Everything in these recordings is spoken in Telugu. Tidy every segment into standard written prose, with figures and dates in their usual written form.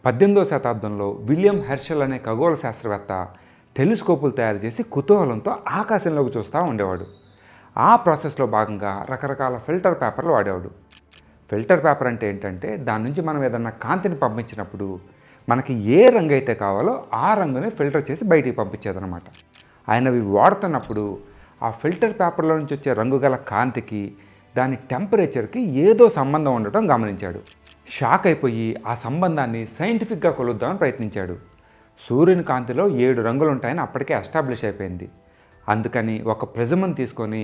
18వ శతాబ్దంలో విలియం హెర్షెల్ అనే ఖగోళ శాస్త్రవేత్త టెలిస్కోపులు తయారు చేసి కుతూహలంతో ఆకాశంలోకి చూస్తూ ఉండేవాడు. ఆ ప్రాసెస్లో భాగంగా రకరకాల ఫిల్టర్ పేపర్లు వాడేవాడు. ఫిల్టర్ పేపర్ అంటే ఏంటంటే దాని నుంచి మనం ఏదన్నా కాంతిని పంపించినప్పుడు మనకి ఏ రంగు అయితే కావాలో ఆ రంగుని ఫిల్టర్ చేసి బయటికి పంపించేదన్నమాట. ఆయన అవి వాడుతున్నప్పుడు ఆ ఫిల్టర్ పేపర్లో నుంచి వచ్చే రంగు గల కాంతికి దాని టెంపరేచర్కి ఏదో సంబంధం ఉండటం గమనించాడు. షాక్ అయిపోయి ఆ సంబంధాన్ని సైంటిఫిక్గా కొలుద్దామని ప్రయత్నించాడు. సూర్యుని కాంతిలో 7 రంగులు ఉంటాయని అప్పటికే ఎస్టాబ్లిష్ అయిపోయింది. అందుకని ఒక ప్రిజంని తీసుకొని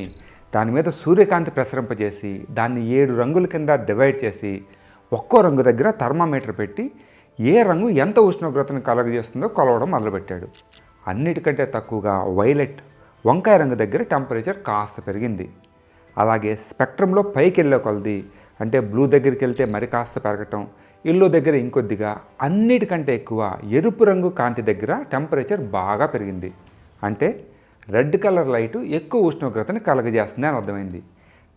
దాని మీద సూర్యకాంతి ప్రసరింపజేసి దాన్ని 7 రంగుల కింద డివైడ్ చేసి ఒక్కో రంగు దగ్గర థర్మామీటర్ పెట్టి ఏ రంగు ఎంత ఉష్ణోగ్రతను కలుగజేస్తుందో కొలవడం మొదలుపెట్టాడు. అన్నిటికంటే తక్కువగా వైలెట్ వంకాయ రంగు దగ్గర టెంపరేచర్ కాస్త పెరిగింది. అలాగే స్పెక్ట్రంలో పైకి వెళ్ళే కొలది అంటే బ్లూ దగ్గరికి వెళ్తే మరి కాస్త పెరగటం, ఎల్లో దగ్గర ఇంకొద్దిగా, అన్నిటికంటే ఎక్కువ ఎరుపు రంగు కాంతి దగ్గర టెంపరేచర్ బాగా పెరిగింది. అంటే రెడ్ కలర్ లైటు ఎక్కువ ఉష్ణోగ్రతని కలగజేస్తుంది అని అర్థమైంది.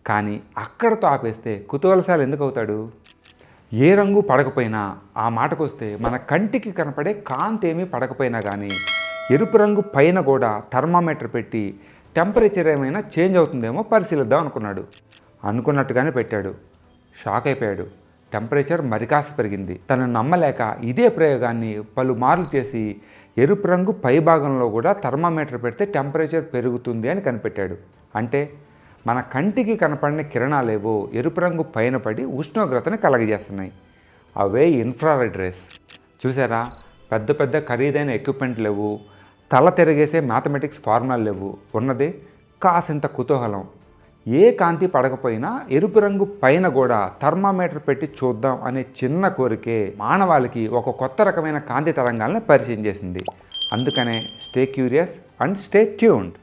కానీ అక్కడతో ఆపేస్తే కుతూహలశాలి ఎందుకు అవుతాడు? ఏ రంగు పడకపోయినా, ఆ మాటకొస్తే మన కంటికి కనపడే కాంతి ఏమీ పడకపోయినా కానీ ఎరుపు రంగు పైన కూడా థర్మామీటర్ పెట్టి టెంపరేచర్ ఏమైనా చేంజ్ అవుతుందేమో పరిశీలిద్దాం అనుకున్నాడు. అనుకున్నట్టుగానే పెట్టాడు. షాక్ అయిపోయాడు. టెంపరేచర్ మరికాస్త పెరిగింది. తను నమ్మలేక ఇదే ప్రయోగాన్ని పలుమార్లు చేసి ఎరుపు రంగు పై భాగంలో కూడా థర్మామీటర్ పెడితే టెంపరేచర్ పెరుగుతుంది అని కనిపెట్టాడు. అంటే మన కంటికి కనపడిన కిరణాలేవో ఎరుపు రంగు పైన పడి ఉష్ణోగ్రతను కలగజేస్తున్నాయి. అవే ఇన్ఫ్రారెడ్ రేస్. చూసారా, పెద్ద పెద్ద ఖరీదైన ఎక్విప్మెంట్ లేవు, తల తిరగేసే మ్యాథమెటిక్స్ ఫార్ములాలు లేవు, ఉన్నదే కాసింత కుతూహలం. ఏ కాంతి పడకపోయినా ఎరుపు రంగు పైన కూడా థర్మామీటర్ పెట్టి చూద్దాం అనే చిన్న కోరికే మానవాళికి ఒక కొత్త రకమైన కాంతి తరంగాలను పరిచయం చేసింది. అందుకనే stay curious and stay tuned.